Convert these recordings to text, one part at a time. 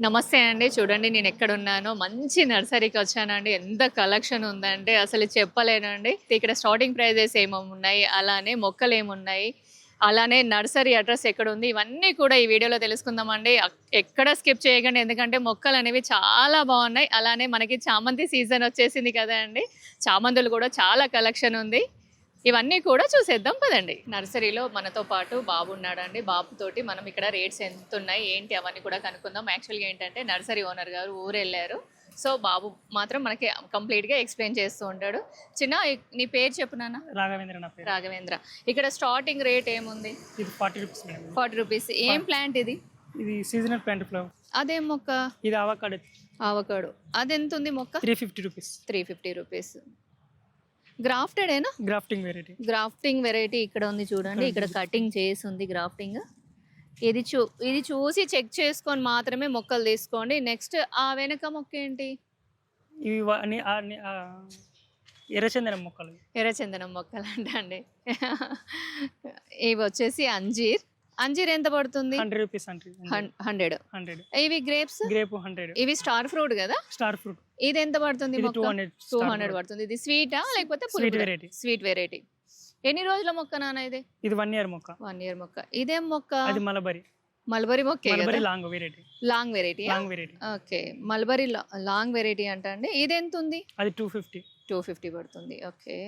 నమస్తే అండి. చూడండి నేను ఎక్కడున్నానో మంచి నర్సరీకి వచ్చానండి. ఎంత కలెక్షన్ ఉందంటే అసలు చెప్పలేనండి. ఇక్కడ స్టార్టింగ్ ప్రైజెస్ ఏమేమున్నాయి, అలానే మొక్కలేమున్నాయి, అలానే నర్సరీ అడ్రెస్ ఎక్కడుంది, ఇవన్నీ కూడా ఈ వీడియోలో తెలుసుకుందామండి. ఎక్కడ స్కిప్ చేయకండి. ఎందుకంటే మొక్కలనేవి చాలా బాగున్నాయి. అలానే మనకి చామంతి సీజన్ వచ్చేసింది కదా అండి. చామంతులు కూడా చాలా కలెక్షన్ ఉంది. ఇవన్నీ కూడా చూసేద్దాం పదండి. నర్సరీలో మనతో పాటు బాబు ఉన్నాడండి. బాబుతోటి మనం ఇక్కడ రేట్స్ ఎంత ఉన్నాయి ఏంటి అవన్నీ కూడా కనుక్కుందాం. యాక్చువల్గా ఏంటంటే నర్సరీ ఓనర్ గారు ఊరు వెళ్ళారు. సో బాబు మాత్రం మనకి కంప్లీట్గా ఎక్స్ప్లెయిన్ చేస్తూ ఉంటాడు. చిన్న నీ పేరు చెప్పు నాన్న. రాఘవేంద్ర నా పేరు. రాఘవేంద్ర. ఇక్కడ స్టార్టింగ్ రేట్ ఏముంది? ఇది 40 రూపీస్ మేడం. 40 రూపీస్. ఏం ప్లాంట్ ఇది? ఇది సీజనల్ ప్లాంట్ ఫ్లవర్. అదేం మొక్క? ఇది అవకాడో. అవకాడో. అదెంత ఉంది మొక్క? 350 రూపీస్. 350 రూపీస్. గ్రాఫ్టెడేనా? Grafting variety. గ్రాఫ్టింగ్ వెరైటీ ఇక్కడ ఉంది చూడండి. ఇక్కడ కటింగ్ చేసి ఉంది గ్రాఫ్టింగ్. ఇది చూసి చెక్ చేసుకొని మాత్రమే మొక్కలు తీసుకోండి. నెక్స్ట్ ఆ వెనక మొక్క ఏంటి? ఇవి ఎర్రచందనం మొక్కలు. ఎర్రచందనం మొక్కలు అండి. ఇవి వచ్చేసి అంజీర్. అంజీర్ ఎంత పడుతుంది? 100 రూపీస్. 100. ఇవి గ్రేప్స్. గ్రేప్ 100. ఇవి స్టార్ ఫ్రూట్ కదా? Star fruit. ఇది ఎంత పడుతుంది? 200 పడుతుంది. ఇది స్వీటా లేకపోతే స్వీట్ వెరైటీ? Sweet variety. ఎన్ని రోజుల మొక్క నాన్న ఇది? ఇది 1 ఇయర్ మొక్క. 1 ఇయర్ మొక్క. ఇదేం మొక్క? అది మలబరీ. మల్బరీ మొక్క. Mulberry long variety. Long variety. Okay, mulberry long variety అంట అండి. ఇది ఎంత ఉంది? అది 250 పడుతుంది. ఓకే.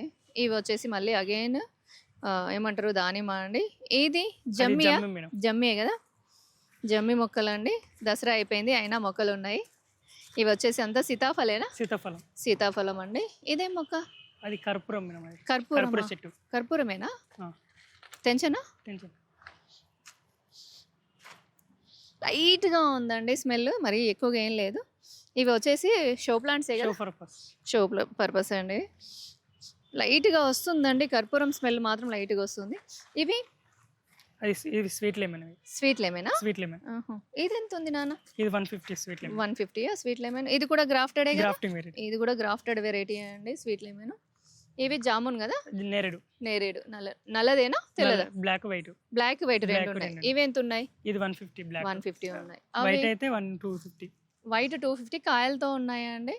ఇవి వచ్చేసి మళ్ళీ అగైన్ ఏమంటారు దానిమ్మ అండి. ఇది జమ్మియే కదా? జమ్మి మొక్కలు అండి. దసరా అయిపోయింది అయినా మొక్కలు ఉన్నాయి. ఇవి వచ్చేసి అంతా సీతాఫలేనా? సీతాఫలం అండి. ఇదేం మొక్క? అది కర్పూరం. చెట్టు. కర్పూరమేనా? తెంచనా? లైట్గా ఉందండి స్మెల్, మరి ఎక్కువగా ఏం లేదు. ఇవి వచ్చేసి షో ప్లాంట్స్. షో పర్పస్ అండి. లైట్గా వస్తుందండి కర్పూరం స్మెల్ మాత్రం లైట్గా వస్తుంది. ఇవి స్వీట్ లెమన్. Sweet lemon. ఇది ఎంత ఉంది నాన్న? ఇది 150 స్వీట్ లెమన్. 150 sweet lemon. ఇది కూడా గ్రాఫ్టెడ్. ఇది కూడా గ్రాఫ్టెడ్ వెరైటీ అండి స్వీట్ లెమన్. ఇవి జామున్ కదా? నేరేడు. నల్లదేనా తెల్లదా? బ్లాక్ వైట్ రెండు ఉన్నాయి. ఇవి ఎంత ఉన్నాయి? ఇది 150. 150 ఉన్నాయి. వైట్ అయితే 250. వైట్ 250 కాయలతో ఉన్నాయా అండి?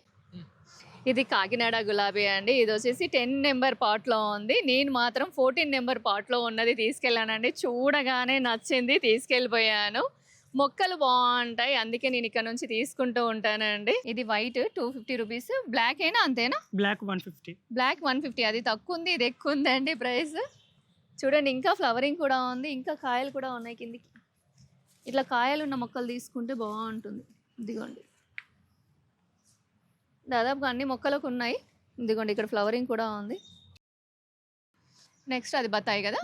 ఇది కాకినాడ గులాబీ అండి. ఇది వచ్చేసి 10 నెంబర్ పాట్లో ఉంది. నేను మాత్రం 14 నెంబర్ పాట్లో ఉన్నది తీసుకెళ్ళానండి. చూడగానే నచ్చింది, తీసుకెళ్ళిపోయాను. మొక్కలు బాగుంటాయి, అందుకే నేను ఇక్కడ నుంచి తీసుకుంటూ ఉంటానండి. ఇది వైట్ 250 రూపీస్. బ్లాక్ అయినా అంతేనా? బ్లాక్ 150. బ్లాక్ 150. అది తక్కువ ఉంది, ఇది ఎక్కువ ఉంది అండి ప్రైస్. చూడండి ఇంకా ఫ్లవరింగ్ కూడా ఉంది, ఇంకా కాయలు కూడా ఉన్నాయి కిందికి. ఇట్లా కాయలు ఉన్న మొక్కలు తీసుకుంటే బాగుంటుంది. ఇదిగోండి దాదాపుగా అన్ని మొక్కలకు ఉన్నాయి. ఇదిగోండి ఇక్కడ ఫ్లవరింగ్ కూడా ఉంది. నెక్స్ట్ అది బత్తాయి కదా?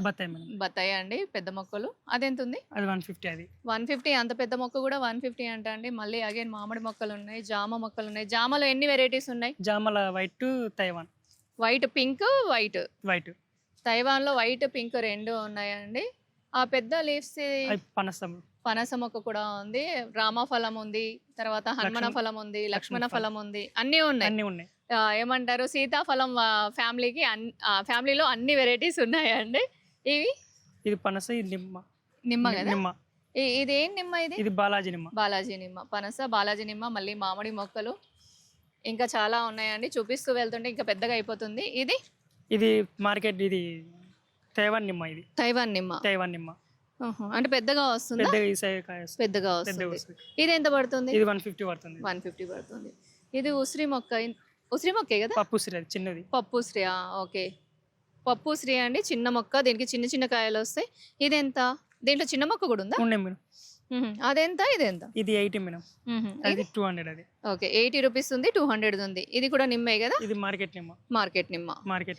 బత్తాయి అండి, పెద్ద మొక్కలు. అదెంత ఉంది? అది 150. అది 150. అంత పెద్ద మొక్క కూడా 150 అంట అండి. మళ్ళీ అగైన్ మామిడి మొక్కలు ఉన్నాయి, జామ మొక్కలు ఉన్నాయి. జామలో ఎన్ని వెరైటీస్ ఉన్నాయి? జామల white, Taiwan. White, pink, white. Taiwan లో వైట్, పింక్ రెండు ఉన్నాయండి. ఆ పెద్ద లీవ్స్ పనస మొక్క కూడా ఉంది, రామఫలం ఉంది, తర్వాత హనుమన ఫలం ఉంది, లక్ష్మణ ఫలం ఉంది, అన్నీ ఉన్నాయి. ఏమంటారు సీతాఫలం ఫ్యామిలీలో అన్ని వెరైటీస్ ఉన్నాయండి. ఇది పనస, ఇది నిమ్మ కదా? ఇది ఏం నిమ్మ? ఇది బాలాజీ నిమ్మ. పనస, బాలాజీ నిమ్మ, మళ్ళీ మామిడి మొక్కలు ఇంకా చాలా ఉన్నాయండి. చూపిస్తూ వెళ్తుంటే ఇంకా పెద్దగా అయిపోతుంది. ఇది మార్కెట్. ఇది తైవాన్ నిమ్మ. ఇది తైవాన్ నిమ్మ. అంటే పెద్దగా వస్తుంది. పెద్దగా వస్తుంది. ఇది ఎంత పడుతుంది? ఇది 150 పడుతుంది. 150 పడుతుంది. ఇది ఉసిరి మొక్కే కదా? పప్పుశ్రీ. అది చిన్నది. పప్పుశ్రీ. ఓకే, పప్పుశ్రీ అండి. చిన్న మొక్క, దీనికి చిన్న చిన్న కాయలు వస్తాయి. ఇది ఎంత? దీంట్లో చిన్న మొక్క కూడా ఉందా? అదెంత? ఇదెంత? ఇది 80 మేడం. అది 200. అది ఓకే, 80 రూపీస్ ఉంది, 200 ఉంది. ఇది కూడా నిమ్మే కదా? ఇది మార్కెట్ నిమ్మ.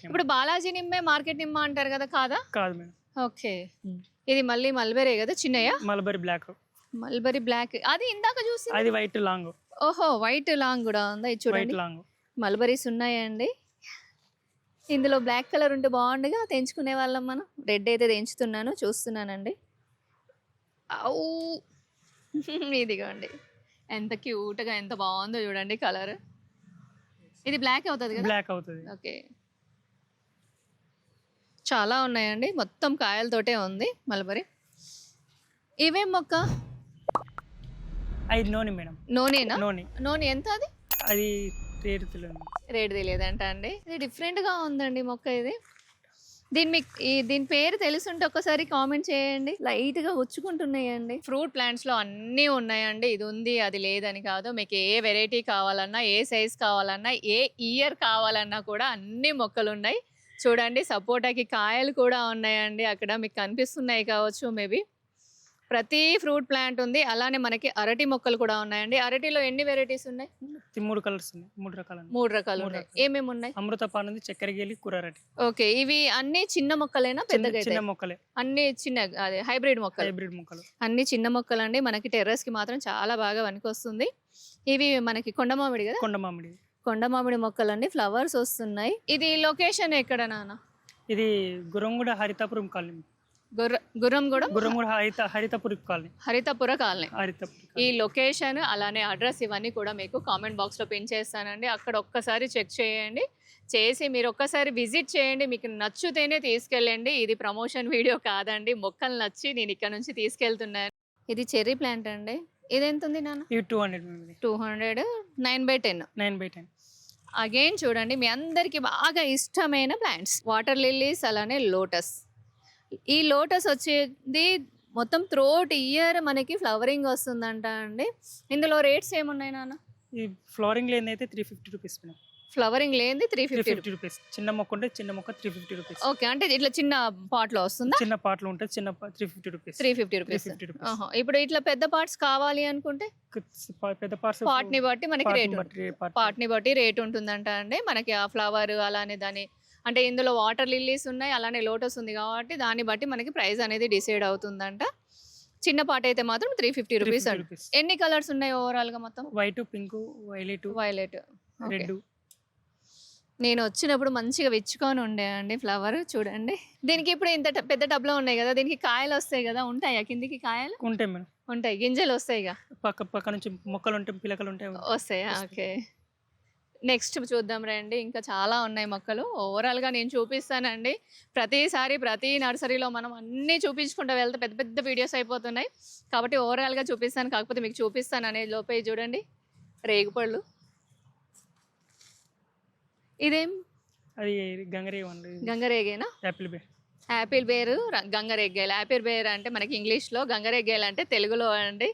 ఇప్పుడు బాలాజీ నిమ్మే మార్కెట్ నిమ్మ అంటారు కదా? కాదా? కాదు మేడం. ఓకే, ఇది మళ్ళీ మల్బరీ కదా? చిన్నయా? Mulberry black. అది ఇందాక చూసి అది వైట్ లాంగ్. ఓహో, వైట్ లాంగ్ కూడా ఉందా? ఇది చూడండి, మల్బరీస్ ఉన్నాయండి. ఇందులో బ్లాక్ కలర్ ఉంటే బాగుండగా తెంచుకునే వాళ్ళం మనం. రెడ్ అయితే తెంచుతున్నాను, చూస్తున్నానండి. ఇదిగోండి ఎంత క్యూట్గా, ఎంత బాగుందో చూడండి కలర్. ఇది బ్లాక్ అవుతుంది కదా? బ్లాక్ అవుతుంది. ఓకే, చాలా ఉన్నాయండి. మొత్తం కాయలతోటే ఉంది మల్బరీ. ఇవేం మొక్క? అది నూనె మేడం. నూనెనా? నూనె. నూనె ఎంత అది? అది రేటు తెలియదు. రేట్ తెలియదంట అండి. ఇది డిఫరెంట్‌గా ఉందండి మొక్క ఇది. దీని పేరు తెలుసుంటే ఒక్కసారి కామెంట్ చేయండి. లైట్‌గా గుచ్చుకుంటున్నాయండి. ఫ్రూట్ ప్లాంట్స్‌లో అన్నీ ఉన్నాయండి. ఇది ఉంది, అది లేదని కాదు. మీకు ఏ వెరైటీ కావాలన్నా, ఏ సైజ్ కావాలన్నా, ఏ ఇయర్ కావాలన్నా కూడా అన్ని మొక్కలున్నాయి. చూడండి సపోటాకి కాయలు కూడా ఉన్నాయండి. అక్కడ మీకు కనిపిస్తున్నాయి కావచ్చు మేబీ. ప్రతి ఫ్రూట్ ప్లాంట్ ఉంది. అలానే మనకి అరటి మొక్కలు కూడా ఉన్నాయండి. అరటిలో ఎన్ని వెరైటీస్ ఉన్నాయి? 3 కలర్స్ ఉన్నాయి. 3 రకాలు. 3 రకాలు ఉన్నాయి. ఏమేమి ఉన్నాయి? అమృతపాన్ ఉంది, చక్కెరకేళి, కుర్రారటి. ఓకే. ఇవి అన్ని చిన్న మొక్కలేనా? పెద్దగా చిన్న మొక్కలే. అన్ని చిన్న అదే హైబ్రిడ్ మొక్కలు. హైబ్రిడ్ మొక్కలు. అన్ని చిన్న మొక్కలండి. మనకి టెర్రస్ కి మాత్రం చాలా బాగా పనికొస్తుంది. ఇవి మనకి కొండ మామిడి కదా? కొండ మామిడి. కొండ మామిడి మొక్కలండి. ఫ్లవర్స్ వస్తున్నాయి. ఇది లొకేషన్ ఎక్కడ నాన్న? ఇది గురంగూడ హరితాపురం కాలనీ. గుర్రంగూడెం హరితాపురం కాలనీ. హరితపుర కాలనీ. హరితాపురం. ఈ లొకేషన్ అలానే అడ్రస్ ఇవన్నీ కూడా మీకు కామెంట్ బాక్స్ లో పిన్ చేస్తానండి. అక్కడ ఒక్కసారి చెక్ చేయండి. చేసి మీరు ఒక్కసారి విజిట్ చేయండి. మీకు నచ్చితేనే తీసుకెళ్ళండి. ఇది ప్రమోషన్ వీడియో కాదండి. మొక్కలు నచ్చి నేను ఇక్కడ నుంచి తీసుకెళ్తున్నాను. ఇది చెర్రీ ప్లాంట్ అండి. ఇది ఎంత ఉంది నాన్న? ఇది 200. 200 9/10. 9/10. అగైన్ చూడండి మీ అందరికి బాగా ఇష్టమైన ప్లాంట్స్ వాటర్ లిల్లీస్ అలానే లోటస్. ఈ లోటస్ వచ్చేది మొత్తం త్రోట్ ఇయర్ మనకి ఫ్లవరింగ్ వస్తుందంట అండి. ఇందులో రేట్స్ ఏమున్నాయి నాన్న? ఈ ఫ్లవరింగ్ లేని అయితే 350 రూపీస్ మేడం. ఫ్లవరింగ్ లేనిది 350 రూపీస్. చిన్న మొక్క ఉంటే చిన్న మొక్క 350 రూపీస్. ఓకే. అంటే ఇట్లా చిన్న పాట్ లో వస్తుందా? చిన్న పాటలు ఉంటే చిన్న 350 రూపీస్. 350 రూపీస్. ఇప్పుడు ఇట్లా పెద్ద పార్ట్స్ కావాలి అనుకుంటే పెద్ద పార్ట్స్ పాట్ ని బట్టి మనకి రేట్ ఉంటుందంట అండి. మనకి ఆ ఫ్లవర్ అలానే దాని అంటే ఇందులో వాటర్ లిల్లీస్ ఉన్నాయి అలానే లోటస్ ఉంది కాబట్టి దాన్ని బట్టి మనకి ప్రైస్ అనేది డిసైడ్ అవుతుందంట. చిన్న పాట అయితే మాత్రం 350 రూపీస్ అండి. ఎన్ని కలర్స్ ఉన్నాయి ఓవరాల్ గా మొత్తం? White, pink, violet, red. నేను వచ్చినప్పుడు మంచిగా విచ్చుకొని ఉండే అండి ఫ్లవర్. చూడండి దీనికి ఇప్పుడు ఇంత పెద్ద టబ్లో ఉన్నాయి కదా, దీనికి కాయలు వస్తాయి కదా, ఉంటాయా కిందికి కాయలు? ఉంటాయి మేడం. ఉంటాయి. గింజలు వస్తాయిగా పక్క నుంచి మొక్కలు ఉంటాయి, పిలకలు ఉంటాయి. వస్తాయా? ఓకే. నెక్స్ట్ చూద్దాం రండి. ఇంకా చాలా ఉన్నాయి మొక్కలు. ఓవరాల్గా నేను చూపిస్తానండి. ప్రతిసారి ప్రతి నర్సరీలో మనం అన్నీ చూపించుకుంటూ వెళ్తే పెద్ద పెద్ద వీడియోస్ అయిపోతున్నాయి కాబట్టి ఓవరాల్గా చూపిస్తాను. కాకపోతే మీకు చూపిస్తాను అనే లోపే చూడండి రేగుపళ్ళు. ఇదేం? అది గంగరేగేనా? యాపిల్ బేరు గంగరేగ్గాయలు. యాపిల్ బేర్ అంటే మనకి ఇంగ్లీష్లో, గంగరేగ్గాయలు అంటే తెలుగులో అండి.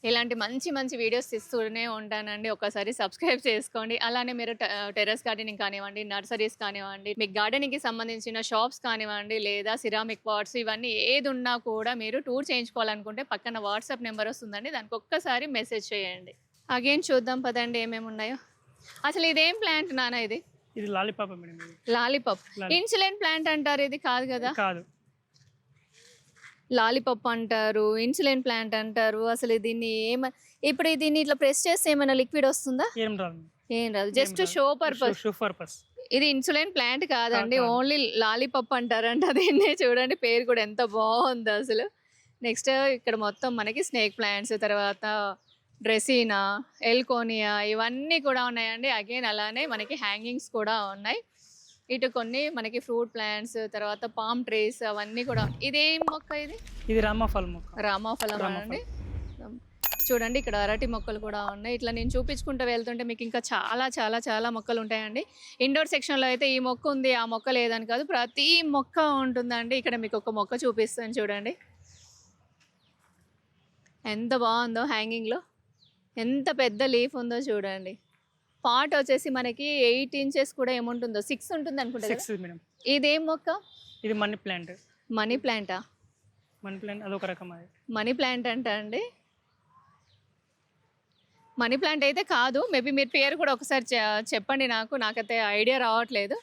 ఇలాంటి మంచి మంచి వీడియోస్ ఇస్తూనే ఉంటానండి. ఒకసారి సబ్స్క్రైబ్ చేసుకోండి. అలానే మీరు టెర్రస్ గార్డెనింగ్ కానివ్వండి, నర్సరీస్ కానివ్వండి, మీకు గార్డెనింగ్కి సంబంధించిన షాప్స్ కానివ్వండి, లేదా సిరామిక్ పాట్స్ ఇవన్నీ ఏది ఉన్నా కూడా మీరు టూర్ చేయించుకోవాలనుకుంటే పక్కన వాట్సాప్ నెంబర్ వస్తుందండి. దానికి ఒక్కసారి మెసేజ్ చేయండి. అగైన్ చూద్దాం పదండి ఏమేమి ఉన్నాయో. అసలు ఇదేం ప్లాంట్ నాన్న? ఇది lollipop madam. Lollipop. Insulin plant అంటారు, ఇది కాదు కదా? కాదు. లాలీపాప్ అంటారు, ఇన్సులిన్ ప్లాంట్ అంటారు. అసలు దీన్ని ఇప్పుడు దీన్ని ఇట్లా ప్రెస్ చేస్తే ఏమైనా లిక్విడ్ వస్తుందా? ఏం రాదు. Just show purpose. ఇది ఇన్సులిన్ ప్లాంట్ కాదండి, ఓన్లీ లాలీపాప్ అంటారంట దీన్ని. చూడండి పేరు కూడా ఎంత బాగుంది అసలు. నెక్స్ట్ ఇక్కడ మొత్తం మనకి స్నేక్ ప్లాంట్స్, తర్వాత డ్రెసీనా, ఎల్కోనియా ఇవన్నీ కూడా ఉన్నాయండి. అగైన్ అలానే మనకి హ్యాంగింగ్స్ కూడా ఉన్నాయి. ఇటు కొన్ని మనకి ఫ్రూట్ ప్లాంట్స్, తర్వాత పామ్ ట్రీస్ అవన్నీ కూడా. ఇదేం మొక్క? ఇది రామాఫలం మొక్క. రామాఫలం అండి. చూడండి ఇక్కడ అరటి మొక్కలు కూడా ఉన్నాయి. ఇట్లా నేను చూపించుకుంటూ వెళ్తుంటే మీకు ఇంకా చాలా చాలా చాలా మొక్కలు ఉంటాయండి. ఇండోర్ సెక్షన్లో అయితే ఈ మొక్క ఉంది, ఆ మొక్క లేదని కాదు, ప్రతి మొక్క ఉంటుందండి. ఇక్కడ మీకు ఒక మొక్క చూపిస్తాను చూడండి ఎంత బాగుందో. హ్యాంగింగ్లో ఎంత పెద్ద లీఫ్ ఉందో చూడండి. పాట్ వచ్చేసి మనకి 8 ఇంచెస్ కూడా ఏముంటుందో, 6 ఉంటుంది అనుకుంటా. ఇదేం మొక్క? ఇది మనీ ప్లాంట్. మనీ ప్లాంటా? మనీ ప్లాంట్ అదొక రకం. మనీ ప్లాంట్ అంట అండి. మనీ ప్లాంట్ అయితే కాదు. మేబీ మీరు పేరు కూడా ఒకసారి చెప్పండి నాకైతే ఐడియా రావట్లేదు.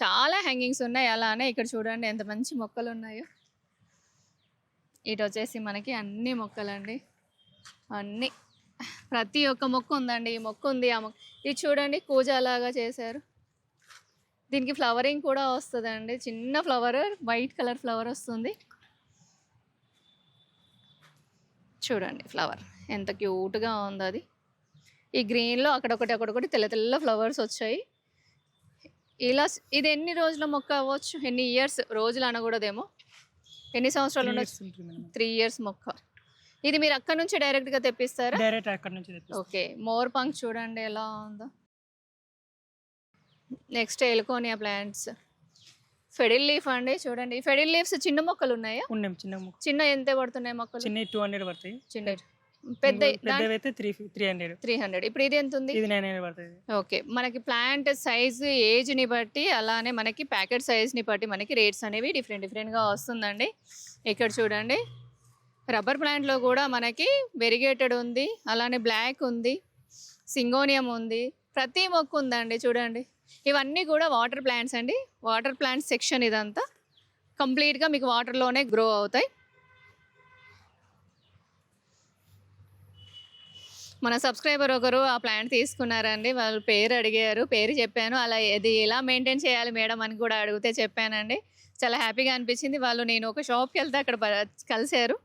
చాలా హ్యాంగింగ్స్ ఉన్నాయి. అలానే ఇక్కడ చూడండి ఎంత మంచి మొక్కలు ఉన్నాయో. ఇటు వచ్చేసి మనకి అన్ని మొక్కలండి, అన్నీ ప్రతి ఒక్క మొక్క ఉందండి. ఈ మొక్క ఉంది, ఆ మొక్క. ఇది చూడండి కూజాలాగా చేశారు. దీనికి ఫ్లవరింగ్ కూడా వస్తుందండి. చిన్న ఫ్లవర్, వైట్ కలర్ ఫ్లవర్ వస్తుంది. చూడండి ఫ్లవర్ ఎంత క్యూట్గా ఉంది. అది ఈ గ్రీన్లో అక్కడొకటి తెల్ల తెల్ల ఫ్లవర్స్ వచ్చాయి. ఇలా ఇది ఎన్ని రోజుల మొక్క అవ్వచ్చు? ఎన్ని ఇయర్స్? రోజులు అనకూడదేమో, ఎన్ని సంవత్సరాలు ఉండొచ్చు? 3 ఇయర్స్ మొక్క. ఇది మీరు అక్కడ నుంచి డైరెక్ట్ గా తెప్పిస్తారా? డైరెక్ట్ అక్కడ నుంచి తెప్పిస్తాం. ఓకే, మోర్ పంక్ చూడండి ఎలా ఉందో. నెక్స్ట్ ఎల్కోనియా ప్లాంట్స్, ఫెడిల్ లీఫ్ అండి చూడండి. ఫెడిల్ లీవ్స్ చిన్న మొక్కలు ఉన్నాయా? ఉన్నాయి చిన్న మొక్క. చిన్న ఎంత పడుతున్నాయి మొక్కలు? చిన్న 200 పడతాయి. చిన్న పెద్ద పెద్దవైతే 300. 300. ఇప్పుడు ఇది ఎంత ఉంది? ఇది 900 పడుతుంది. ఓకే, మనకి ప్లాంట్ సైజ్ ఏజ్ ని బట్టి అలానే మనకి ప్యాకెట్ సైజ్ ని బట్టి మనకి రేట్స్ అనేవి డిఫరెంట్ గా వస్తుందండి. ఇక్కడ చూడండి రబ్బర్ ప్లాంట్ లో కూడా మనకి వెరిగేటెడ్ ఉంది, అలానే బ్లాక్ ఉంది, సింగోనియం ఉంది, ప్రతి మొక్క ఉందండి చూడండి. ఇవన్నీ కూడా వాటర్ ప్లాంట్స్ అండి. వాటర్ ప్లాంట్స్ సెక్షన్ ఇదంతా కంప్లీట్గా మీకు వాటర్లోనే గ్రో అవుతాయి. మన సబ్స్క్రైబర్ ఒకరు ఆ ప్లాంట్ తీసుకున్నారండి, వాళ్ళు పేరు అడిగారు, పేరు చెప్పాను. అలా ఇది ఎలా మెయింటైన్ చేయాలి మేడం అని కూడా అడిగితే చెప్పానండి. చాలా హ్యాపీగా అనిపించింది. వాళ్ళు నేను ఒక షాప్కి వెళ్తే అక్కడ కలిశారు.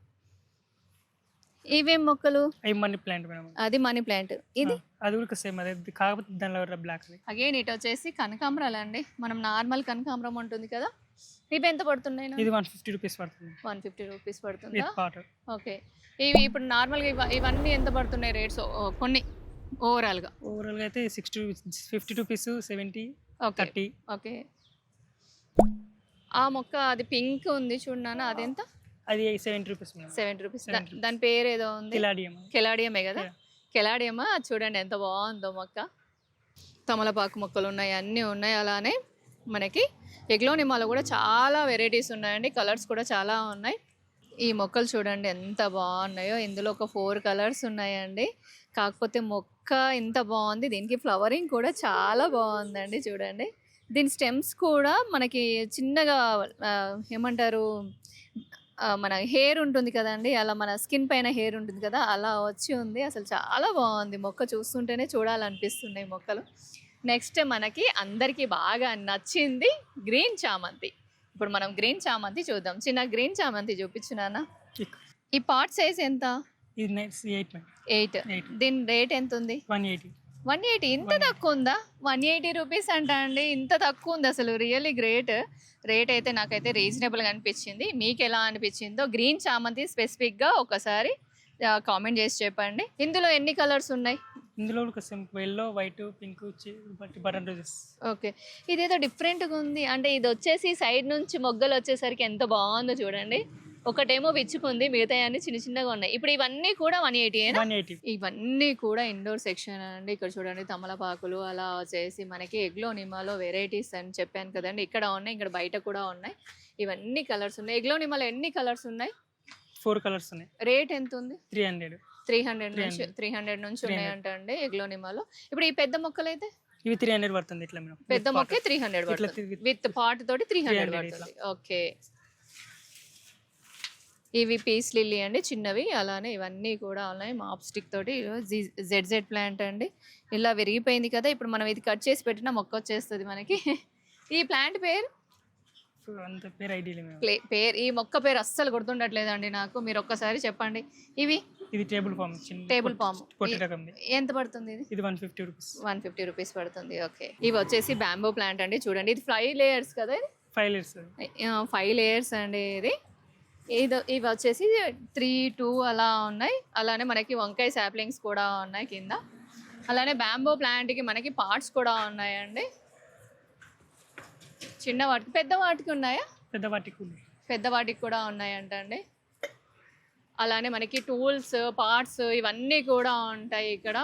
ఇవేం మొక్కలు? Money plant madam. అది మనీ ప్లాంట్. ఇది అది కూడా సేమ్ అదే, కాకపోతే దానిలో బ్లాక్. అగైన్ ఇటు వచ్చేసి కనకాంబరాలు అండి. మనం నార్మల్ కనకాంబరం ఉంటుంది కదా, ఇవి ఎంత పడుతున్నాయి? ఇది 150 రూపీస్ పడుతుంది. 150 రూపీస్ పడుతుందా? ఓకే, ఇవి ఇప్పుడు నార్మల్గా ఇవన్నీ ఎంత పడుతున్నాయి రేట్స్ కొన్ని ఓవరాల్గా? ఓవరాల్గా అయితే 50 రూపీస్, 70, ఓకే 30. ఓకే, ఆ మొక్క అది పింక్ ఉంది చూడన్నా, అదెంత? అది 70 రూపీస్. 70 రూపీస్. దాని పేరు ఏదో ఉంది, కెలాడియమే కదా? కెలాడియమా. అది చూడండి ఎంత బాగుందో మొక్క. తమలపాకు మొక్కలు ఉన్నాయి, అన్నీ ఉన్నాయి. అలానే మనకి ఎగ్లోనిమాలో కూడా చాలా వెరైటీస్ ఉన్నాయండి, కలర్స్ కూడా చాలా ఉన్నాయి. ఈ మొక్కలు చూడండి ఎంత బాగున్నాయో. ఇందులో ఒక 4 కలర్స్ ఉన్నాయండి. కాకపోతే మొక్క ఇంత బాగుంది, దీనికి ఫ్లవరింగ్ కూడా చాలా బాగుందండి చూడండి. దీని స్టెమ్స్ కూడా మనకి చిన్నగా ఏమంటారు, మన హెయిర్ ఉంటుంది కదండి, అలా మన స్కిన్ పైన హెయిర్ ఉంటుంది కదా, అలా వచ్చి ఉంది. అసలు చాలా బాగుంది మొక్క, చూస్తుంటేనే చూడాలనిపిస్తున్నాయి మొక్కలు. నెక్స్ట్ మనకి అందరికీ బాగా నచ్చింది గ్రీన్ చామంతి. ఇప్పుడు మనం గ్రీన్ చామంతి చూద్దాం. చిన్న గ్రీన్ చామంతి చూపించున్నానా? ఈ పాట్ సైజ్ ఎంత? 8. దీని రేట్ ఎంత ఉంది? 180. ఇంత తక్కువ ఉందా? 180 రూపీస్ అంట అండి, ఇంత తక్కువ ఉంది అసలు. Really great. రేట్ అయితే నాకైతే రీజనబుల్గా అనిపించింది. మీకు ఎలా అనిపించిందో గ్రీన్ చామంతి స్పెసిఫిక్గా ఒకసారి కామెంట్ చేసి చెప్పండి. ఇందులో ఎన్ని కలర్స్ ఉన్నాయి? ఇందులో yellow, white, pink, button roses. Okay, ఇదేదో డిఫరెంట్గా ఉంది. అంటే ఇది వచ్చేసి సైడ్ నుంచి మొగ్గలు వచ్చేసరికి ఎంత బాగుందో చూడండి. ఒకటేమో విచ్చుకుంది, మిగతా అన్ని చిన్నగా ఉన్నాయి. ఇప్పుడు ఇవన్నీ కూడా 180. ఇవన్నీ కూడా ఇండోర్ సెక్షన్ అండి. ఇక్కడ చూడండి తమలపాకులు, అలా వచ్చేసి మనకి ఎగ్లోనిమాలో వెరైటీస్ అని చెప్పాను కదండి, ఇక్కడ ఉన్నాయి, ఇక్కడ బయట కూడా ఉన్నాయి. ఇవన్నీ కలర్స్ ఉన్నాయి. ఎగ్లోనిమాలో ఎన్ని కలర్స్ ఉన్నాయి? 4 కలర్స్ ఉన్నాయి. రేట్ ఎంత ఉంది? 300 నుంచి ఉన్నాయంట అండి ఎగ్లోనిమాలో. ఇప్పుడు ఈ పెద్ద మొక్కలు అయితే ఇవి 300 పడుతుంది. ఇట్లా పెద్ద మొక్క 300 పడుతుంది, విత్ పాట్ తోటి 300 పడుతుంది. ఓకే, ఇవి పీస్ లిల్లీ అండి చిన్నవి. అలానే ఇవన్నీ కూడా ఉన్నాయి మాప్ స్టిక్ తోటి. ZZ ప్లాంట్ అండి, ఇలా విరిగిపోయింది కదా, ఇప్పుడు మనం ఇది కట్ చేసి పెట్టిన మొక్క వచ్చేస్తుంది మనకి. ఈ ప్లాంట్ పేరు పేరు ఈ మొక్క పేరు అస్సలు గుర్తుండట్లేదండి నాకు, మీరు ఒక్కసారి చెప్పండి. ఇది టేబుల్ పామ్ ఎంత పడుతుంది? ఇది 150 రూపీస్ పడుతుంది. ఓకే, ఇవి వచ్చేసి బ్యాంబూ ప్లాంట్ అండి చూడండి. ఇది 5 లేయర్స్ కదా? ఇది 5 లేయర్స్ అండి. ఇవి వచ్చేసి 3, 2 అలా ఉన్నాయి. అలానే మనకి వంకాయ సాప్లింగ్స్ కూడా ఉన్నాయి కింద. అలానే బ్యాంబో ప్లాంట్కి మనకి పార్ట్స్ కూడా ఉన్నాయండి. చిన్న వాటికి, పెద్ద వాటికి ఉన్నాయా? పెద్ద వాటికి కూడా ఉన్నాయంట అండి. అలానే మనకి టూల్స్, పార్ట్స్ ఇవన్నీ కూడా ఉంటాయి ఇక్కడ.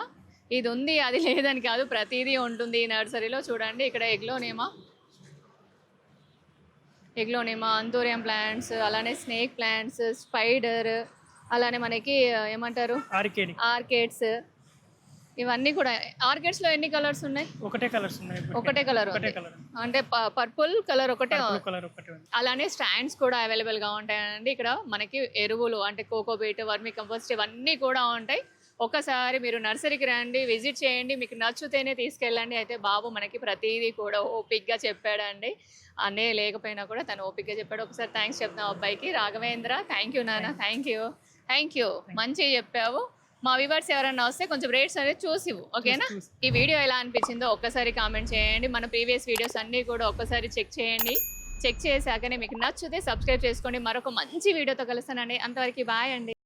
ఇది ఉంది అది లేదని కాదు, ప్రతిదీ ఉంటుంది ఈ నర్సరీలో. చూడండి ఇక్కడ ఎగ్లోనిమా, అంతూరియం ప్లాంట్స్, అలానే స్నేక్ ప్లాంట్స్, స్పైడర్, అలానే మనకి ఏమంటారు ఆర్కేడ్స్, ఇవన్నీ కూడా. ఆర్కేడ్స్ లో ఎన్ని కలర్స్ ఉన్నాయి? ఒకటే కలర్ అంటే పర్పుల్ కలర్ ఒకటే. అలానే స్టాండ్స్ కూడా అవైలబుల్ గా ఉంటాయండి. ఇక్కడ మనకి ఎరువులు అంటే కోకోబీట్, వర్మి కంపోస్ట్ ఇవన్నీ కూడా ఉంటాయి. ఒకసారి మీరు నర్సరీకి రండి, విజిట్ చేయండి, మీకు నచ్చితేనే తీసుకెళ్ళండి. అయితే బాబు మనకి ప్రతిదీ కూడా ఓపిక్గా చెప్పాడండి. అనే లేకపోయినా కూడా తను ఓపిక్గా చెప్పాడు. ఒకసారి థ్యాంక్స్ చెప్తాం అబ్బాయికి. రాఘవేంద్ర, థ్యాంక్ యూ నాన్న, థ్యాంక్ యూ మంచిగా చెప్పావు. మా వ్యూవర్స్ ఎవరైనా వస్తే కొంచెం రేట్స్ అనేది చూసివు, ఓకేనా? ఈ వీడియో ఎలా అనిపించిందో ఒక్కసారి కామెంట్ చేయండి. మన ప్రీవియస్ వీడియోస్ అన్నీ కూడా ఒక్కసారి చెక్ చేయండి. చెక్ చేశాకనే మీకు నచ్చితే సబ్స్క్రైబ్ చేసుకోండి. మరొక మంచి వీడియోతో కలుస్తానండి. అంతవరకు బాయ్ అండి.